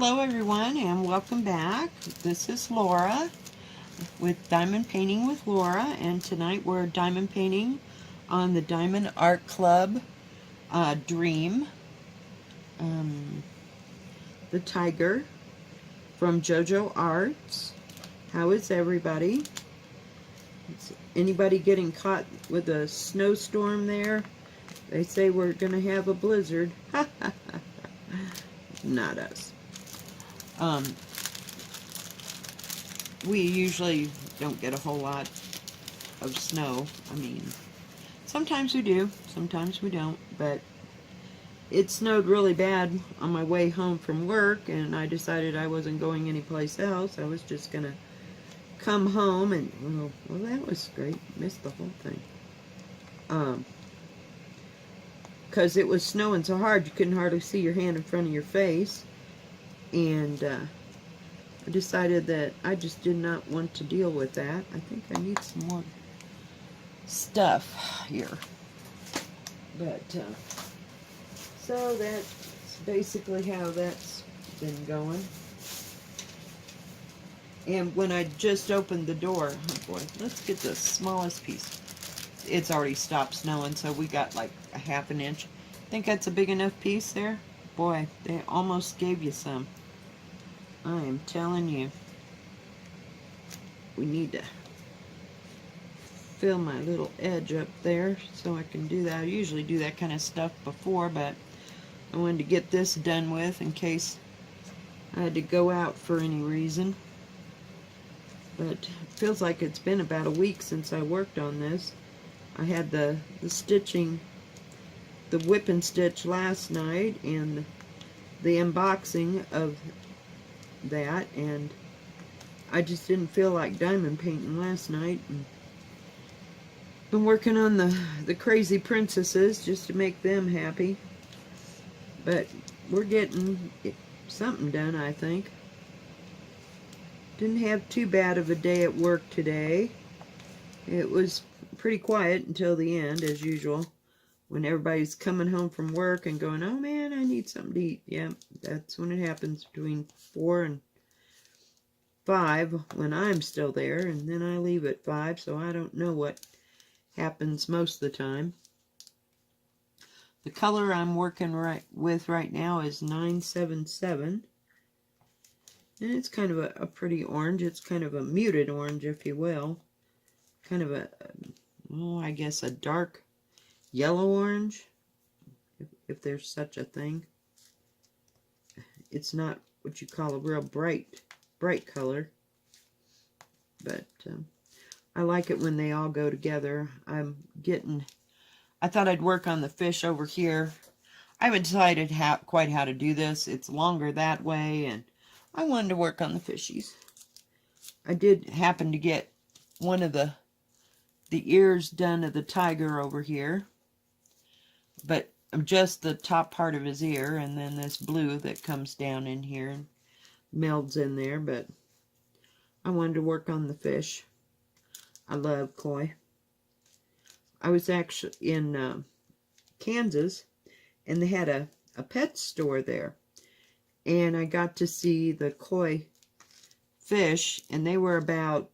Hello everyone and welcome back. This is Laura with Diamond Painting with Laura, and tonight we're diamond painting on the Diamond Art Club Dream, the tiger from JoJo Arts. How is everybody? Is anybody getting caught with a snowstorm there? They say we're gonna have a blizzard. Not us. We usually don't get a whole lot of snow. I mean, sometimes we do, sometimes we don't, but it snowed really bad on my way home from work, and I decided I wasn't going anyplace else. I was just gonna come home and, well, that was great. Missed the whole thing. Because it was snowing so hard you couldn't hardly see your hand in front of your face, and I decided that I just did not want to deal with that. I think I need some more stuff here. But, so that's basically how that's been going. And when I just opened the door, oh boy, let's get the smallest piece. It's already stopped snowing, so we got like a ½ inch. Think that's a big enough piece there? Boy, they almost gave you some. I am telling you. We need to fill my little edge up there so I can do that. I usually do that kind of stuff before, but I wanted to get this done with in case I had to go out for any reason. But it feels like it's been about a week since I worked on this. I had the stitching, the whip and stitch last night, and the unboxing of that, and I just didn't feel like diamond painting last night. And been working on the crazy princesses just to make them happy, but we're getting something done, I think. Didn't have too bad of a day at work today. It was pretty quiet until the end, as usual, when everybody's coming home from work and going, oh man, I need something to eat. Yeah, that's when it happens, between 4 and 5 when I'm still there, and then I leave at 5, so I don't know what happens most of the time. The color I'm working with right now is 977, and it's kind of a pretty orange. It's kind of a muted orange, if you will. Kind of a, oh, I guess a dark yellow orange, if there's such a thing. It's not what you call a real bright color, but I like it when they all go together. I thought I'd work on the fish over here. I haven't decided quite how to do this. It's longer that way, and I wanted to work on the fishies. I did happen to get one of the ears done of the tiger over here, but just the top part of his ear, and then this blue that comes down in here and melds in there. But I wanted to work on the fish. I love koi. I was actually in Kansas, and they had a pet store there, and I got to see the koi fish, and they were about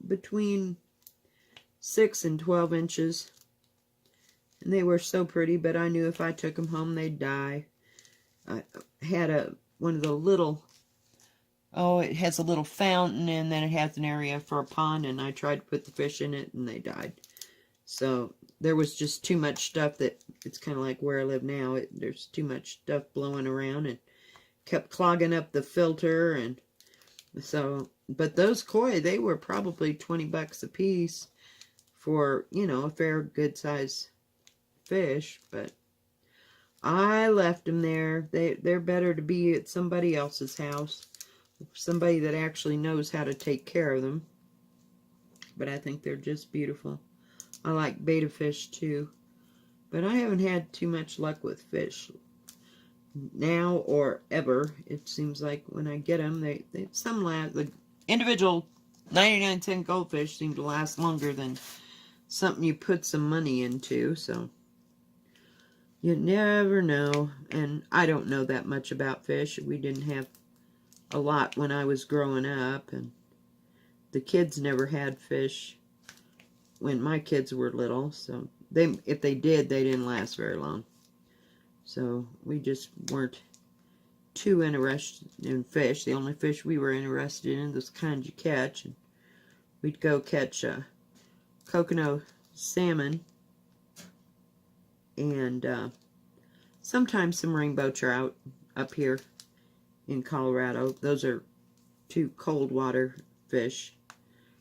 between 6 and 12 inches, and they were so pretty, but I knew if I took them home they'd die. I had one of the little, it has a little fountain, and then it has an area for a pond, and I tried to put the fish in it and they died. So there was just too much stuff that, it's kind of like where I live now, there's too much stuff blowing around and kept clogging up the filter. And so, but those koi, they were probably 20 bucks a piece for, you know, a fair good size fish. But I left them there. They're better to be at somebody else's house, somebody that actually knows how to take care of them. But I think they're just beautiful. I like betta fish too, but I haven't had too much luck with fish now or ever. It seems like when I get them, some last. The individual 99-cent goldfish seem to last longer than something you put some money into. So you never know, and I don't know that much about fish. We didn't have a lot when I was growing up, and the kids never had fish when my kids were little, so if they did, they didn't last very long. So we just weren't too interested in fish. The only fish we were interested in was kind you catch, and we'd go catch coconut salmon and sometimes some rainbow trout up here in Colorado. Those are 2 cold water fish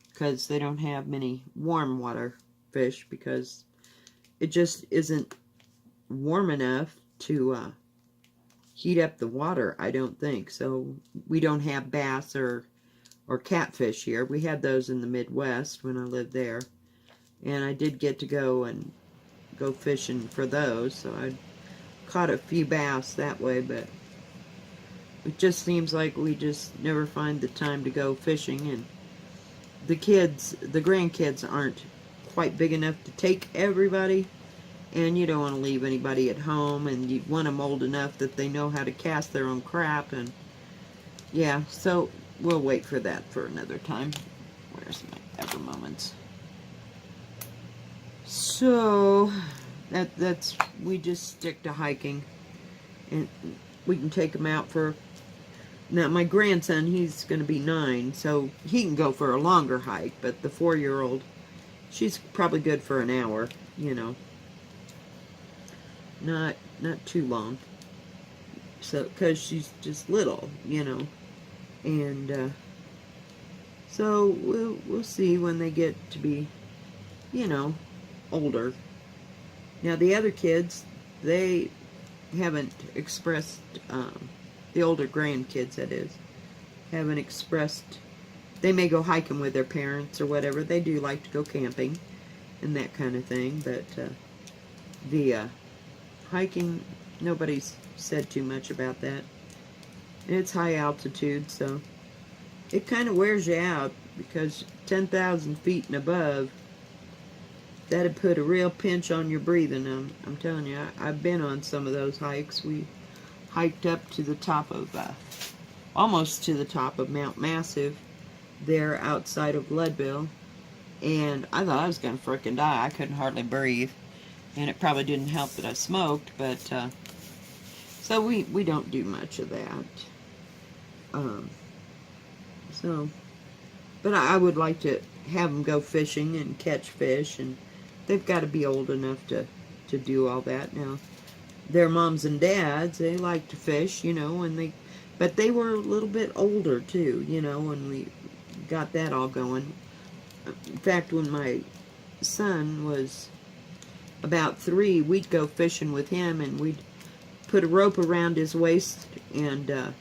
because they don't have many warm water fish because it just isn't warm enough to heat up the water, I don't think. So we don't have bass or catfish here. We had those in the Midwest when I lived there. And I did get to go fishing for those, so I caught a few bass that way, but it just seems like we just never find the time to go fishing, and the grandkids aren't quite big enough to take everybody, and you don't want to leave anybody at home, and you want them old enough that they know how to cast their own crap, and yeah, so we'll wait for that for another time. Where's my Ever Moments? So that's we just stick to hiking, and we can take them out for. Now my grandson, he's going to be 9, so he can go for a longer hike. But the 4-year-old, she's probably good for an hour, you know, not too long. So because she's just little, you know, and so we'll see when they get to be, you know, older. Now the other kids, they haven't expressed, the older grandkids that is, haven't expressed, they may go hiking with their parents or whatever. They do like to go camping and that kind of thing, but the hiking, nobody's said too much about that. And it's high altitude, so it kind of wears you out because 10,000 feet and above, that'd put a real pinch on your breathing. I'm telling you, I've been on some of those hikes. We hiked up to the top of, almost to the top of Mount Massive, there outside of Leadville, and I thought I was going to frickin' die. I couldn't hardly breathe, and it probably didn't help that I smoked, but, so we don't do much of that. But I would like to have them go fishing and catch fish, and they've got to be old enough to do all that. Now, their moms and dads, they like to fish, you know, but they were a little bit older too, you know, when we got that all going. In fact, when my son was about 3, we'd go fishing with him, and we'd put a rope around his waist, and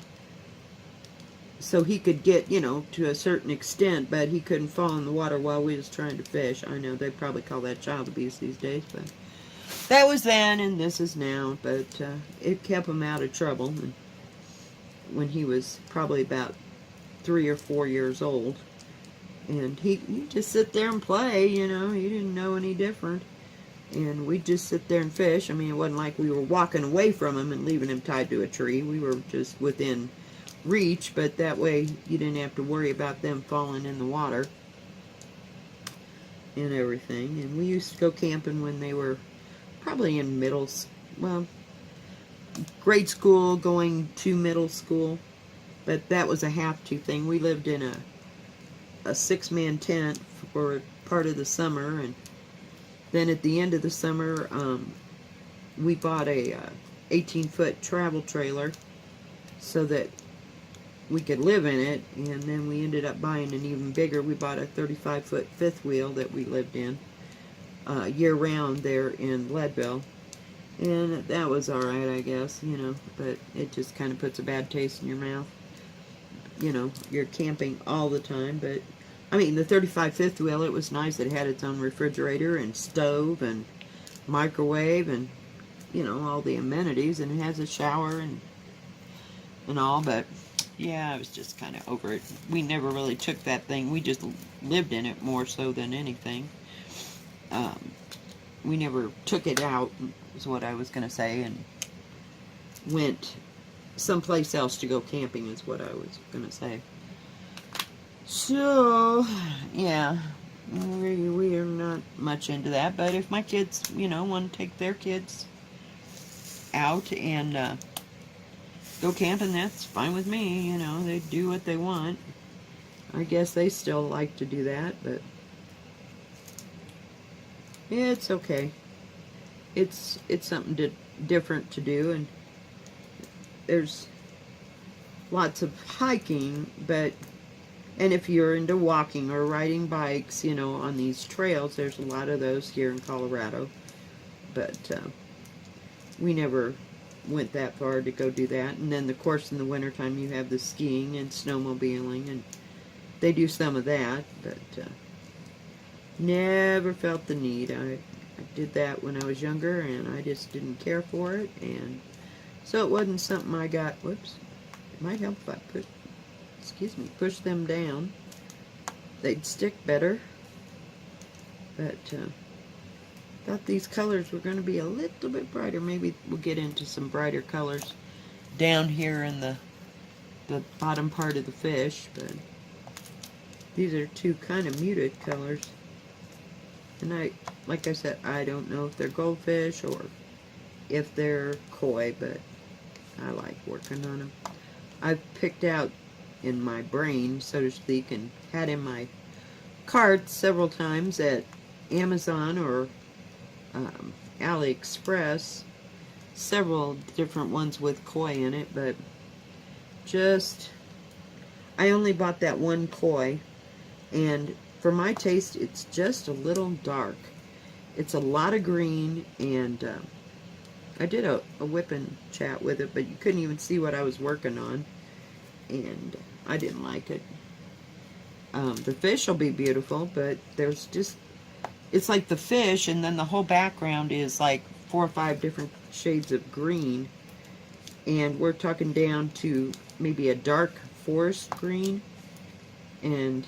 so he could get, you know, to a certain extent, but he couldn't fall in the water while we was trying to fish. I know they probably call that child abuse these days, but that was then and this is now. But it kept him out of trouble, and when he was probably about 3 or 4 years old, and he just sit there and play, you know. He didn't know any different, and we'd just sit there and fish. I mean, it wasn't like we were walking away from him and leaving him tied to a tree. We were just within reach, but that way you didn't have to worry about them falling in the water and everything. And we used to go camping when they were probably in grade school going to middle school, but that was a have-to thing. We lived in a 6-man tent for part of the summer, and then at the end of the summer we bought a 18-foot travel trailer so that we could live in it, and then we ended up buying an even bigger. We bought a 35-foot fifth wheel that we lived in year-round there in Leadville, and that was alright, I guess, you know, but it just kind of puts a bad taste in your mouth. You know, you're camping all the time, but, I mean, the 35 fifth wheel, it was nice. It had its own refrigerator and stove and microwave and, you know, all the amenities, and it has a shower and all, but yeah, I was just kind of over it. We never really took that thing. We just lived in it more so than anything. We never took it out, is what I was going to say, and went someplace else to go camping is what I was going to say. So, yeah, we are not much into that, but if my kids, you know, want to take their kids out and go camping, that's fine with me. You know, they do what they want. I guess they still like to do that, but it's okay. It's something different to do, and there's lots of hiking, and if you're into walking or riding bikes, you know, on these trails, there's a lot of those here in Colorado, but we never went that far to go do that. And then, of course, in the wintertime, you have the skiing and snowmobiling, and they do some of that, but never felt the need. I did that when I was younger, and I just didn't care for it, and so it wasn't something I got. Whoops. It might help if I push them down. They'd stick better, but thought these colors were going to be a little bit brighter. Maybe we'll get into some brighter colors down here in the bottom part of the fish, but these are two kind of muted colors. And like I said, I don't know if they're goldfish or if they're koi, but I like working on them. I've picked out in my brain, so to speak, and had in my cart several times at Amazon or AliExpress, several different ones with koi in it, but I only bought that one koi, and for my taste, it's just a little dark. It's a lot of green, and I did a whip and chat with it, but you couldn't even see what I was working on, and I didn't like it. The fish will be beautiful, but there's just, it's like the fish, and then the whole background is like 4 or 5 different shades of green, and we're talking down to maybe a dark forest green, and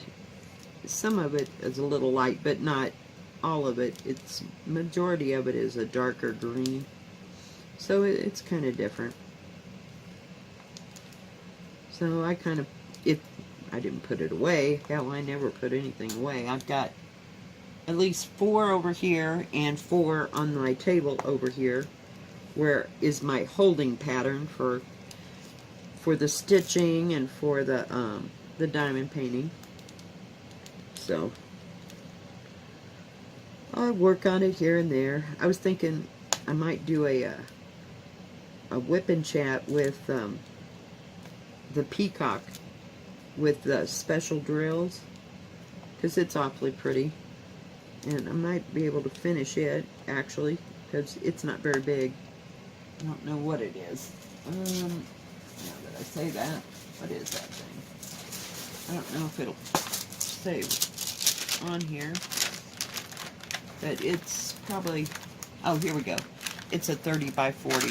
some of it is a little light, but not all of it. It's majority of it is a darker green, so it's kind of different. So I didn't put it away. Hell, I never put anything away. I've got at least 4 over here and 4 on my table over here, where is my holding pattern for the stitching and for the diamond painting. So I work on it here and there. I was thinking I might do a whip and chat with the peacock with the special drills, because it's awfully pretty, and I might be able to finish it actually, because it's not very big. I don't know what it is. Now that I say that, what is that thing? I don't know if it'll say on here, but it's probably, oh, here we go. It's a 30 by 40.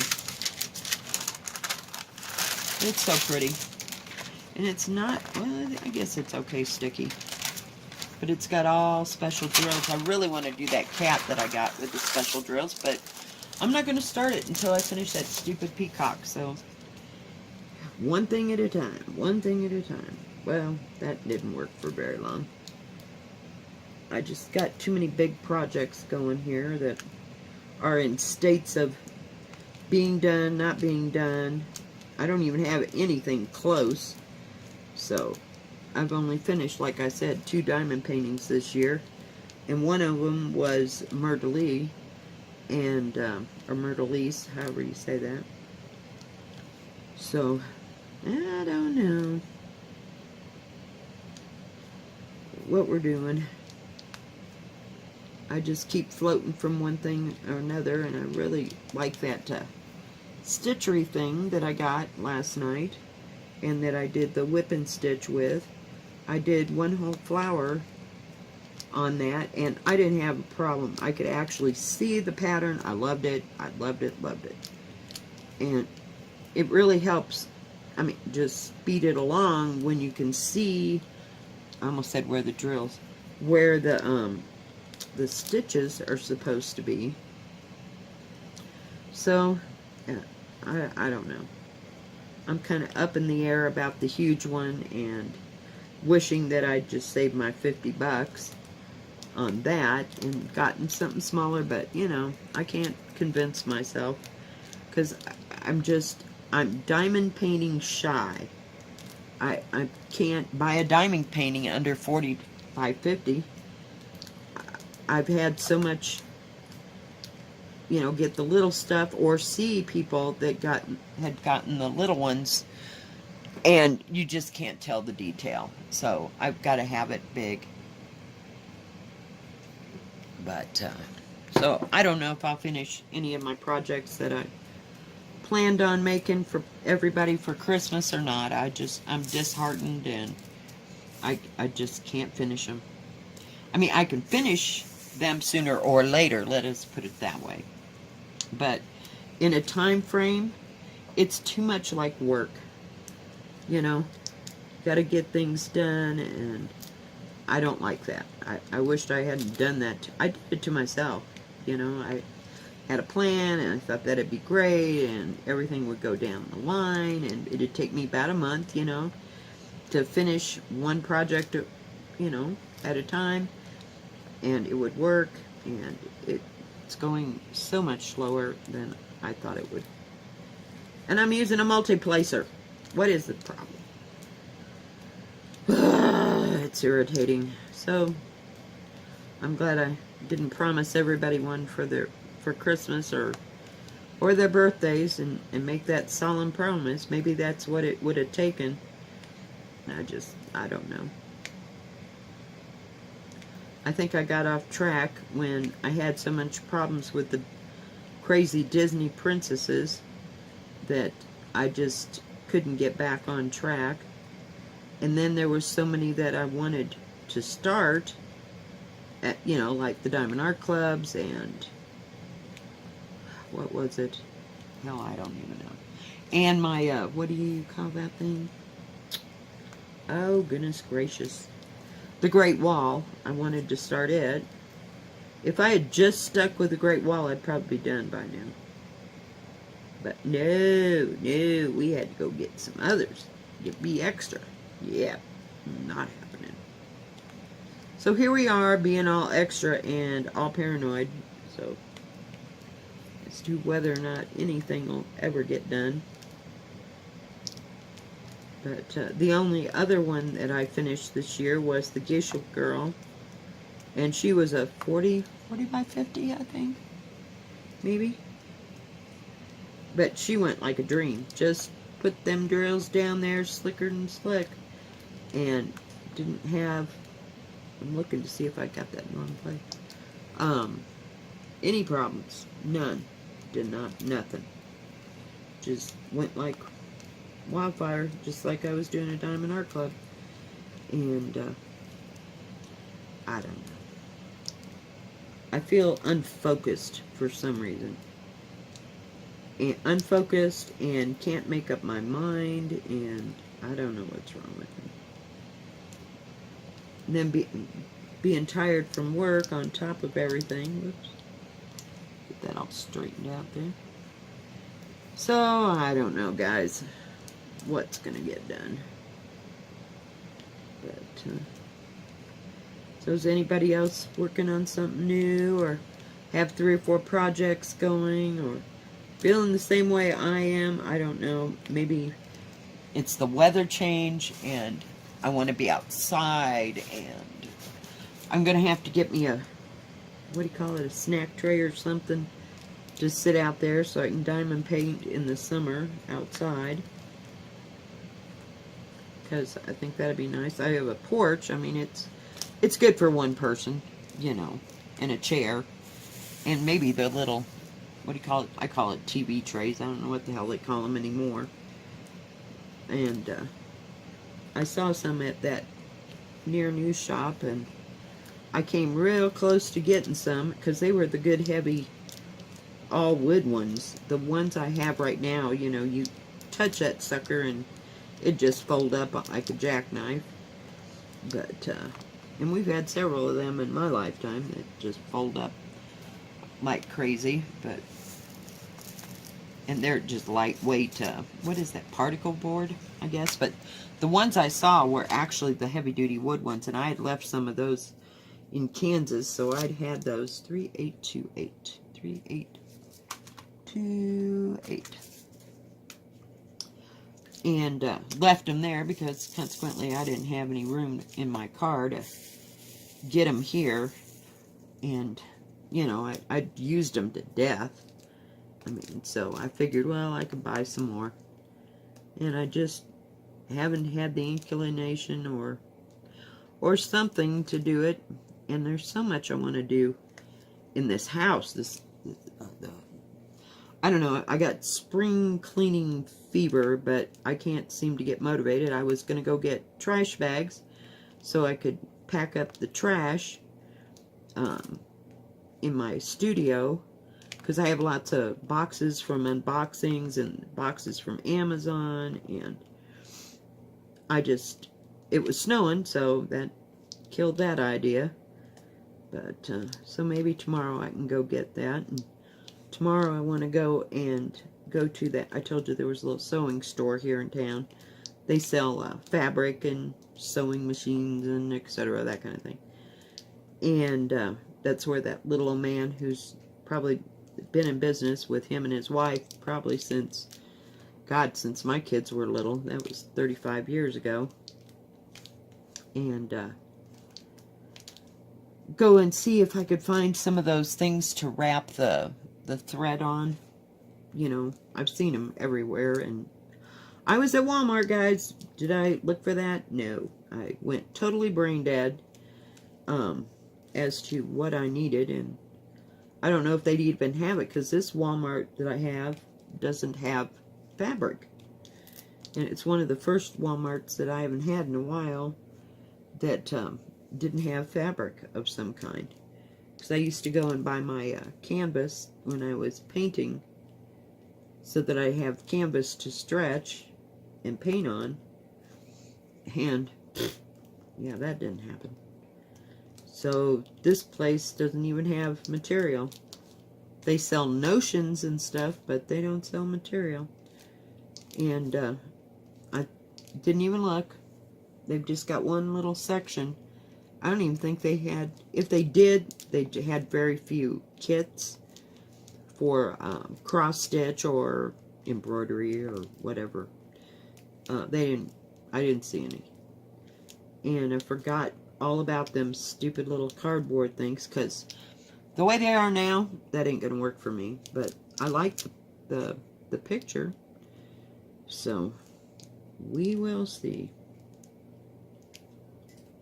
It's so pretty. And it's not, well, I guess it's okay sticky. But it's got all special drills. I really want to do that cat that I got with the special drills, but I'm not going to start it until I finish that stupid peacock. So, one thing at a time. One thing at a time. Well, that didn't work for very long. I just got too many big projects going here that are in states of being done, not being done. I don't even have anything close. So, I've only finished, like I said, 2 diamond paintings this year. And one of them was Myrtle-Lee, and, or Myrtle-Lease, however you say that. So, I don't know what we're doing. I just keep floating from one thing or another, and I really like that stitchery thing that I got last night, and that I did the whip and stitch with. I did one whole flower on that, and I didn't have a problem. I could actually see the pattern. I loved it. I loved it, loved it. And it really helps, I mean, just speed it along when you can see, I almost said where the drills, where the stitches are supposed to be. So, yeah, I don't know. I'm kind of up in the air about the huge one and wishing that I'd just saved my 50 bucks on that and gotten something smaller, but you know, I can't convince myself because I'm diamond painting shy. I can't buy a diamond painting under $45.50. I've had so much, you know, get the little stuff or see people that had gotten the little ones, and you just can't tell the detail. So I've got to have it big. But so I don't know if I'll finish any of my projects that I planned on making for everybody for Christmas or not. I'm disheartened, and I just can't finish them. I mean, I can finish them sooner or later, let us put it that way. But in a time frame, it's too much like work. You know, got to get things done, and I don't like that. I wished I hadn't done that. I did it to myself. You know, I had a plan, and I thought that'd be great, and everything would go down the line, and it'd take me about a month, you know, to finish one project, you know, at a time, and it would work, and it's going so much slower than I thought it would. And I'm using a multi-placer. What is the problem? It's irritating. So I'm glad I didn't promise everybody one for Christmas or their birthdays and make that solemn promise. Maybe that's what it would have taken. I don't know. I think I got off track when I had so much problems with the crazy Disney princesses that I just couldn't get back on track. And then there were so many that I wanted to start, at, you know, like the Diamond Art Clubs and what was it? Hell, I don't even know. And my, what do you call that thing? Oh, goodness gracious. The Great Wall. I wanted to start it. If I had just stuck with the Great Wall, I'd probably be done by now. But no, we had to go get some others. Be extra. Yeah, not happening. So here we are, being all extra and all paranoid. So as to whether or not anything will ever get done. But the only other one that I finished this year was the Geisha Girl. And she was a 40 by 50, I think. Maybe. But she went like a dream. Just put them drills down there, slicker than slick. And didn't have... I'm looking to see if I got that in the wrong place. Any problems. None. Did not. Nothing. Just went like wildfire, just like I was doing a Diamond Art Club. And I don't know. I feel unfocused for some reason. And unfocused and can't make up my mind, and I don't know what's wrong with me. And then being tired from work on top of everything. Whoops. Get that all straightened out there. So, I don't know, guys, what's going to get done. But, so is anybody else working on something new, or have 3 or 4 projects going, or feeling the same way I am? I don't know. Maybe it's the weather change, and I want to be outside, and I'm going to have to get me a, what do you call it, a snack tray or something, to sit out there so I can diamond paint in the summer outside. Because I think that'd be nice. I have a porch. I mean, it's good for one person, you know, and a chair. And maybe the little, what do you call it? I call it TV trays. I don't know what the hell they call them anymore. And I saw some at that near new shop, and I came real close to getting some because they were the good heavy all wood ones. The ones I have right now, you know, you touch that sucker and it just fold up like a jackknife. But and we've had several of them in my lifetime that just fold up like crazy. But And they're just lightweight, what is that, particle board, I guess. But the ones I saw were actually the heavy-duty wood ones, and I had left some of those in Kansas, so I'd had those. 3828. 3828. And left them there because, consequently, I didn't have any room in my car to get them here. And, you know, I'd used them to death. I mean, so I figured, well, I could buy some more. And I just haven't had the inclination or something to do it. And there's so much I want to do in this house. I don't know, I got spring cleaning fever, but I can't seem to get motivated. I was going to go get trash bags so I could pack up the trash in my studio, because I have lots of boxes from unboxings and boxes from Amazon, and it was snowing, so that killed that idea. But, so maybe tomorrow I can go get that. And tomorrow I want to go to that. I told you there was a little sewing store here in town. They sell fabric and sewing machines and etc., that kind of thing. And that's where that little old man, who's probably been in business with him and his wife probably since my kids were little. That was 35 years ago. And go and see if I could find some of those things to wrap the thread on. You know, I've seen them everywhere. And I was at Walmart, guys. Did I look for that? No. I went totally brain dead as to what I needed, and I don't know if they'd even have it, because this Walmart that I have doesn't have fabric. And it's one of the first Walmarts that I haven't had in a while that didn't have fabric of some kind. Because I used to go and buy my canvas when I was painting so that I have canvas to stretch and paint on. And, yeah, that didn't happen. So this place doesn't even have material. They sell notions and stuff, but they don't sell material. And I didn't even look. They've just got one little section. I don't even think they had, if they did, they had very few kits for cross stitch or embroidery or whatever. I didn't see any. And I forgot all about them stupid little cardboard things, because the way they are now, that ain't gonna work for me. But I like the picture, so we will see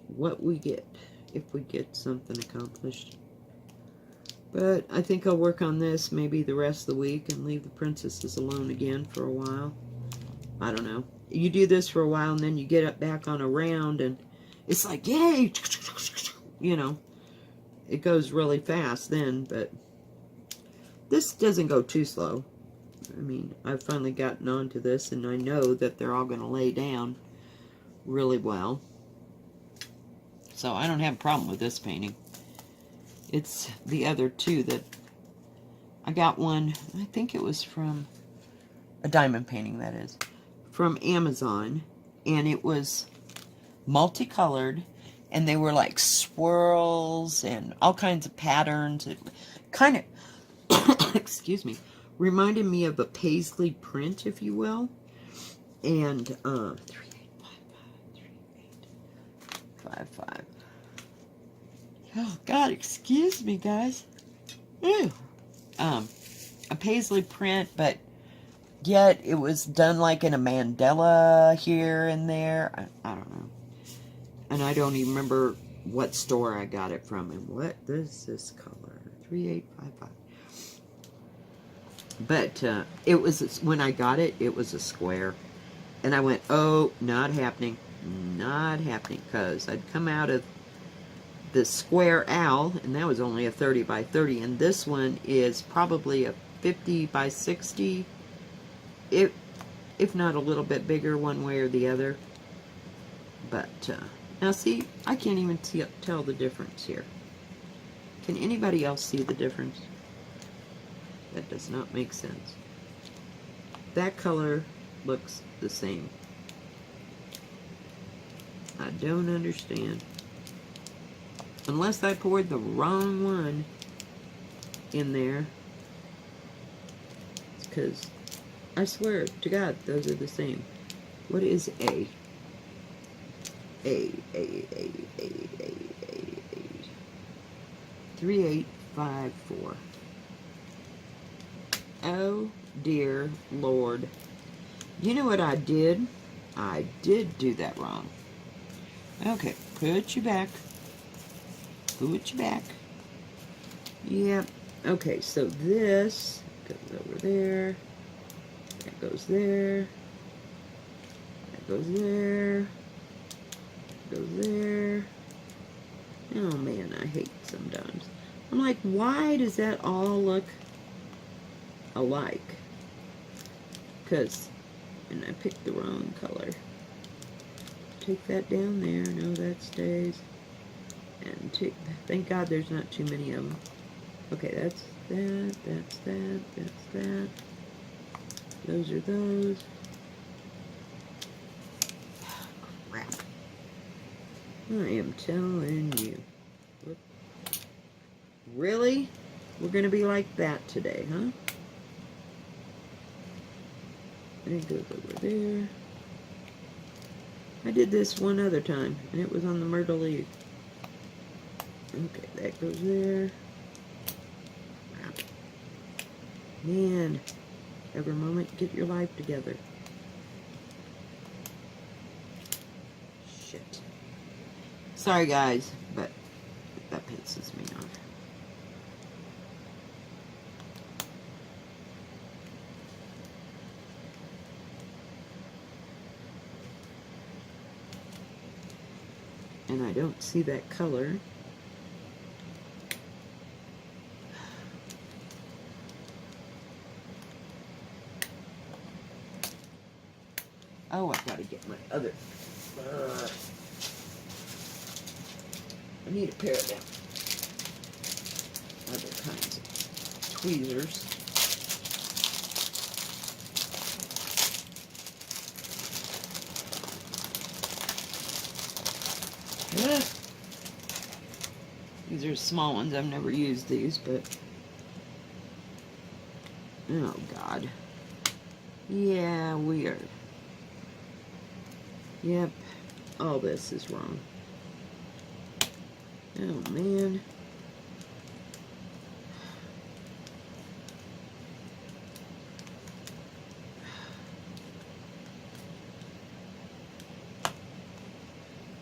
what we get, if we get something accomplished. But I think I'll work on this maybe the rest of the week and leave the princesses alone again for a while. I don't know. You do this for a while and then you get up back on a round and it's like, yay! You know, it goes really fast then, but this doesn't go too slow. I mean, I've finally gotten onto this, and I know that they're all going to lay down really well. So I don't have a problem with this painting. It's the other two that I got one, I think it was from a diamond painting, that is, from Amazon, and it was multicolored, and they were like swirls and all kinds of patterns. It kind of, excuse me, reminded me of a paisley print, if you will. And 3855. Oh God, excuse me, guys. Ew. A paisley print, but yet it was done like in a mandala here and there. I don't know. And I don't even remember what store I got it from. And what is this color? 3855. But it was, when I got it, it was a square. And I went, oh, not happening. Not happening. Because I'd come out of the square owl, and that was only a 30 by 30. And this one is probably a 50 by 60. If not a little bit bigger one way or the other. But, now see, I can't even tell the difference here. Can anybody else see the difference? That does not make sense. that color looks the same. I don't understand. Unless I poured the wrong one in there. It's because I swear to God, those are the same. What is A? A. 3854. Oh dear Lord. You know what I did? I did do that wrong. Okay, put you back. Put you back. Yep. Okay, so this goes over there. That goes there. That goes there. That goes there. Oh man, I hate sometimes. I'm like, why does that all look alike? Because, and I picked the wrong color. Take that down there. No, that stays. And take, thank God there's not too many of them. Okay, that's that, that's that, that's that. Those are those. Crap. I am telling you. Whoop. Really? We're going to be like that today, huh? And it goes over there. I did this one other time, and it was on the myrtle leaf. Okay, that goes there. Man, every moment, get your life together. Shit. Sorry, guys, but that pisses me off. And I don't see that color. Oh, I gotta get my other. I need a pair of them. Other kinds of tweezers. These are small ones. I've never used these, but oh God. Yeah, weird. Yep, all this is wrong. Oh man.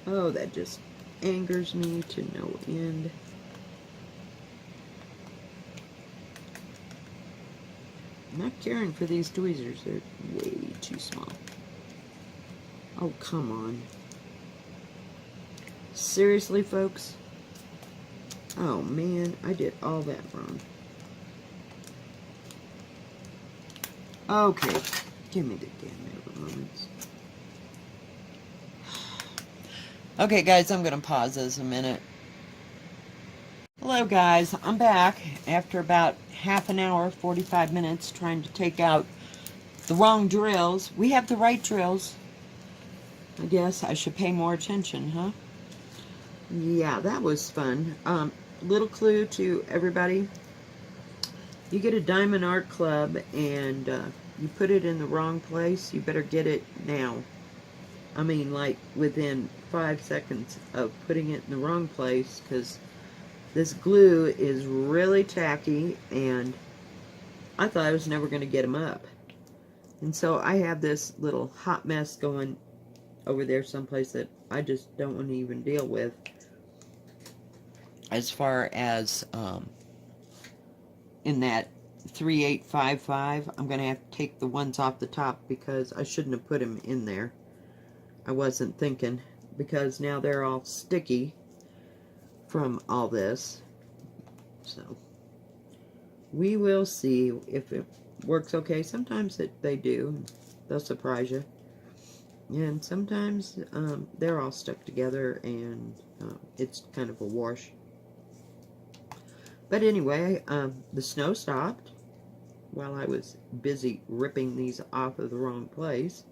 Oh, that just angers me to no end. I'm not caring for these tweezers. They're way too small. Oh, come on. Seriously, folks? Oh, man. I did all that wrong. Okay. Give me the damn moments. Okay, guys, I'm going to pause this a minute. Hello, guys. I'm back after about half an hour, 45 minutes, trying to take out the wrong drills. We have the right drills. I guess I should pay more attention, huh? Yeah, that was fun. Little clue to everybody. You get a Diamond Art Club and you put it in the wrong place, you better get it now. I mean, like, within 5 seconds of putting it in the wrong place, because this glue is really tacky, and I thought I was never going to get them up. And so I have this little hot mess going over there someplace that I just don't want to even deal with. As far as in that 3855, I'm going to have to take the ones off the top because I shouldn't have put them in there. I wasn't thinking, because now they're all sticky from all this. So we will see if it works okay. Sometimes they do. They'll surprise you. And sometimes they're all stuck together and it's kind of a wash. But anyway, the snow stopped. while I was busy ripping these off of the wrong place.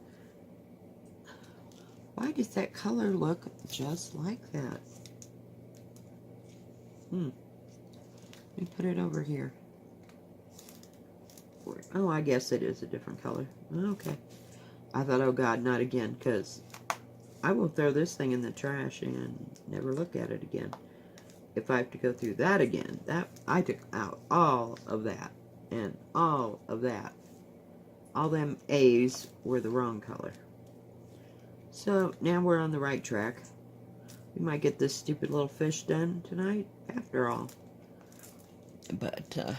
Why does that color look just like that? Let me put it over here. Oh, I guess it is a different color. Okay. I thought, oh God, not again, because I will throw this thing in the trash and never look at it again. If I have to go through that again, I took out all of that and all of that. All them A's were the wrong color. So now we're on the right track. We might get this stupid little fish done tonight, after all. But,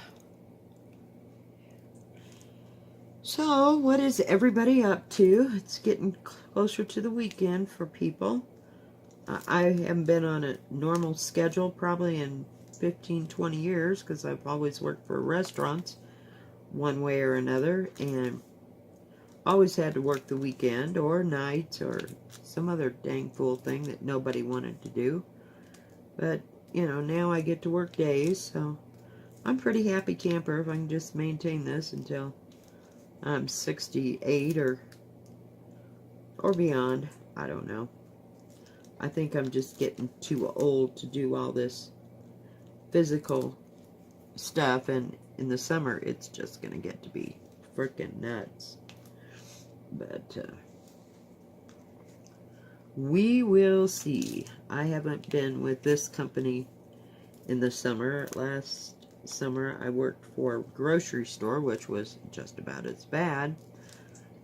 so, what is everybody up to? It's getting closer to the weekend for people. I haven't been on a normal schedule probably in 15, 20 years because I've always worked for restaurants one way or another and always had to work the weekend or nights or some other dang fool thing that nobody wanted to do. But, you know, now I get to work days, so I'm pretty happy camper if I can just maintain this until I'm 68 or beyond. I don't know. I think I'm just getting too old to do all this physical stuff, and in the summer it's just going to get to be freaking nuts. But we will see. I haven't been with this company in the summer. Last summer I worked for a grocery store, which was just about as bad.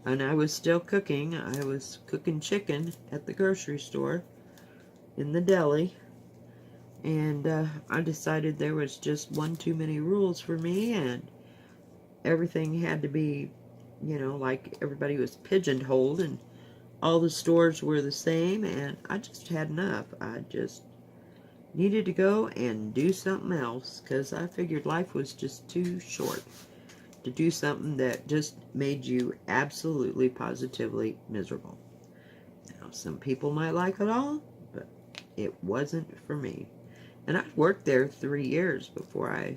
And I was still cooking. I was cooking chicken at the grocery store in the deli. And I decided there was just one too many rules for me, and everything had to be, you know, like everybody was pigeonholed and all the stores were the same, and I just had enough. I just needed to go and do something else because I figured life was just too short to do something that just made you absolutely positively miserable. Now, some people might like it all, but it wasn't for me. And I worked there 3 years before I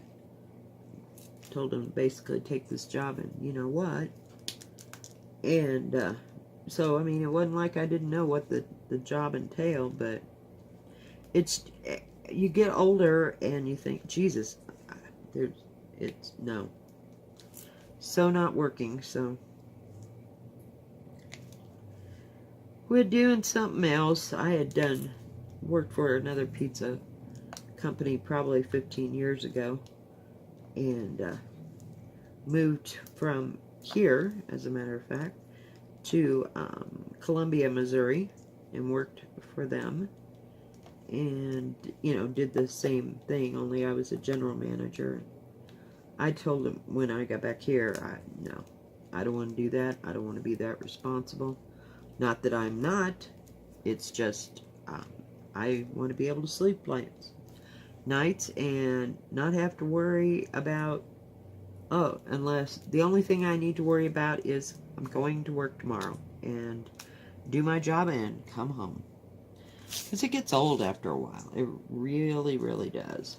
told them basically take this job and you know what. And so, I mean, it wasn't like I didn't know what the job entailed, but it's, you get older and you think, Jesus, it's, no. So not working, so. We're doing something else. I had worked for another pizza company probably 15 years ago, and moved from here, as a matter of fact, to Columbia, Missouri, and worked for them, and, you know, did the same thing, only I was a general manager. I told them when I got back here, no, I don't want to do that. I don't want to be that responsible. Not that I'm not. It's just, I want to be able to sleep nights and not have to worry about, unless the only thing I need to worry about is I'm going to work tomorrow and do my job and come home. Because it gets old after a while. It really, really does.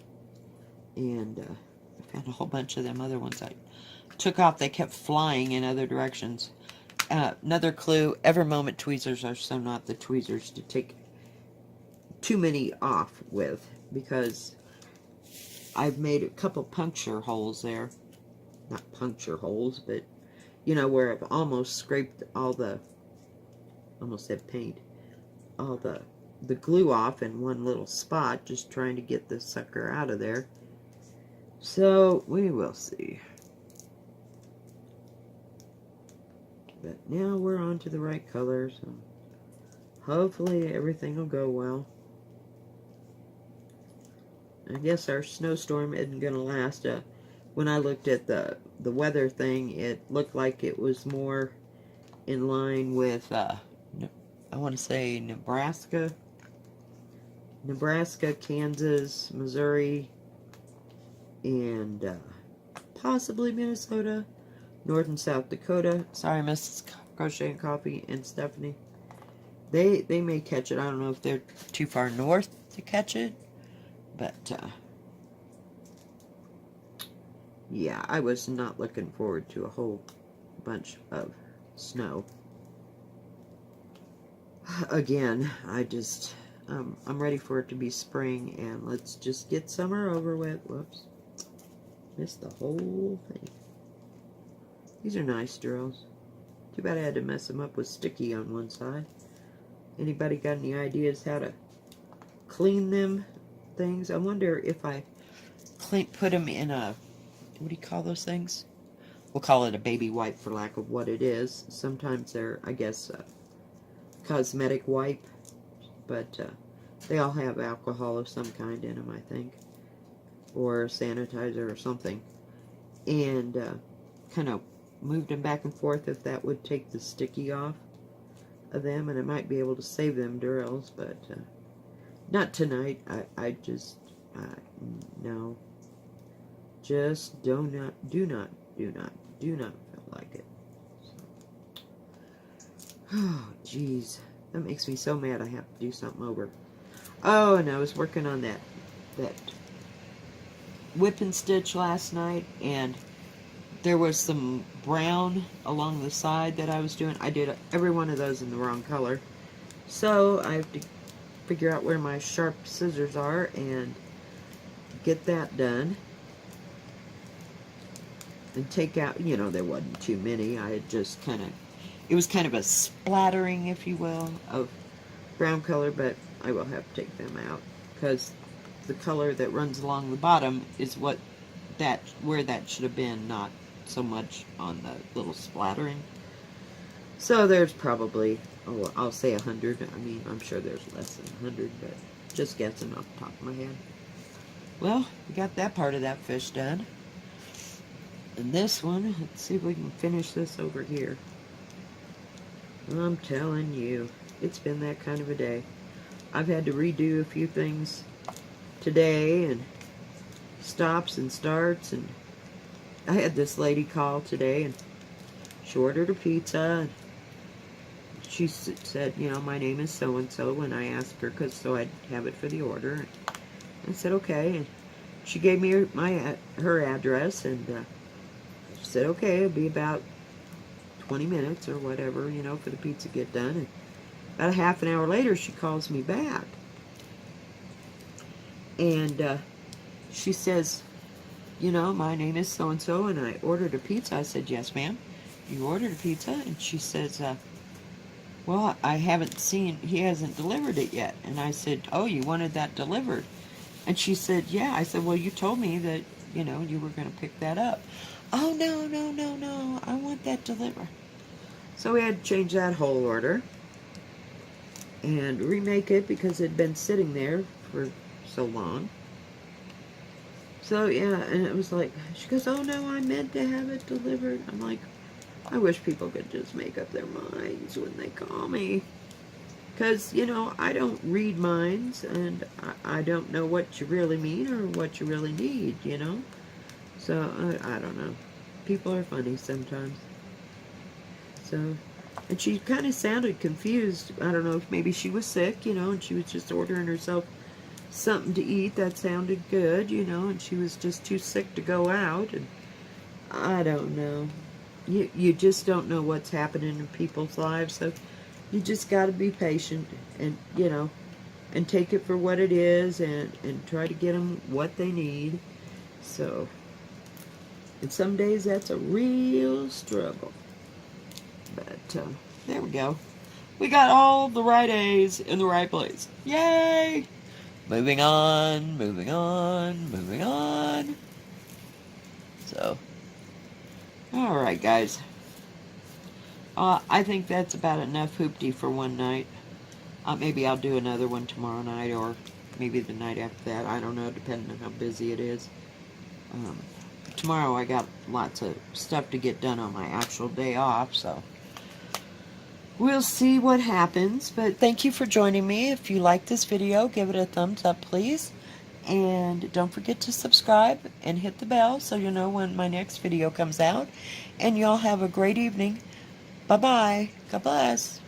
And I found a whole bunch of them other ones I took off. They kept flying in other directions. Another clue, Evermoment tweezers are so not the tweezers to take too many off with, because I've made a couple puncture holes there. Not puncture holes, but, you know, where I've almost scraped all the, almost said paint, all the glue off in one little spot, just trying to get this sucker out of there. So, we will see. But now we're on to the right color, so hopefully everything will go well. I guess our snowstorm isn't going to last. When I looked at the weather thing, it looked like it was more in line with, I want to say Nebraska, Kansas, Missouri, and possibly Minnesota, North and South Dakota. Sorry, Mrs. Crochet and Coffee and Stephanie. They may catch it. I don't know if they're too far north to catch it, but yeah, I was not looking forward to a whole bunch of snow. Again, I'm ready for it to be spring, and let's just get summer over with. Whoops. Missed the whole thing. These are nice drills. Too bad I had to mess them up with sticky on one side. Anybody got any ideas how to clean them things? I wonder if I put them in a, what do you call those things? We'll call it a baby wipe for lack of what it is. Sometimes they're, I guess, cosmetic wipe, but they all have alcohol of some kind in them, I think, or sanitizer or something, and kind of moved them back and forth if that would take the sticky off of them, and I might be able to save them drills, but not tonight. I just no, just do not feel like it. Oh, jeez. That makes me so mad I have to do something over. Oh, and I was working on that whip and stitch last night, and there was some brown along the side that I was doing. I did every one of those in the wrong color. So I have to figure out where my sharp scissors are and get that done. And take out, you know, there wasn't too many. I had just kind of, it was kind of a splattering, if you will, of brown color, but I will have to take them out because the color that runs along the bottom is where that should have been, not so much on the little splattering. So there's probably, oh, I'll say 100. I mean, I'm sure there's less than 100, but just guessing off the top of my head. Well, we got that part of that fish done. And this one, let's see if we can finish this over here. I'm telling you, it's been that kind of a day. I've had to redo a few things today, and stops and starts, and I had this lady call today, and she ordered a pizza, and she said, you know, my name is so-and-so, and I asked her, so I'd have it for the order. And I said, okay, and she gave me her address, and she said, okay, it'll be about 20 minutes or whatever, you know, for the pizza to get done. And about a half an hour later, she calls me back. And she says, you know, my name is so-and-so, and I ordered a pizza. I said, yes, ma'am. You ordered a pizza? And she says, well, I haven't seen, he hasn't delivered it yet. And I said, oh, you wanted that delivered? And she said, yeah. I said, well, you told me that, you know, you were going to pick that up. Oh, no, I want that delivered. So we had to change that whole order and remake it because it had been sitting there for so long. So, yeah, and it was like, she goes, oh, no, I meant to have it delivered. I'm like, I wish people could just make up their minds when they call me. Because, you know, I don't read minds, and I don't know what you really mean or what you really need, you know? So, I don't know. People are funny sometimes. So, and she kind of sounded confused. I don't know if maybe she was sick, you know, and she was just ordering herself something to eat that sounded good, you know, and she was just too sick to go out. And I don't know. You just don't know what's happening in people's lives, so you just got to be patient and, you know, and take it for what it is and try to get them what they need. So, and some days that's a real struggle. But there we go. We got all the right A's in the right place. Yay! Moving on, moving on, moving on. So, alright guys. I think that's about enough hoopty for one night. Maybe I'll do another one tomorrow night, or maybe the night after that. I don't know, depending on how busy it is. Tomorrow I got lots of stuff to get done on my actual day off, so we'll see what happens. But thank you for joining me. If you like this video, give it a thumbs up, please. And don't forget to subscribe and hit the bell so you'll know when my next video comes out. And y'all have a great evening. Bye-bye. God bless.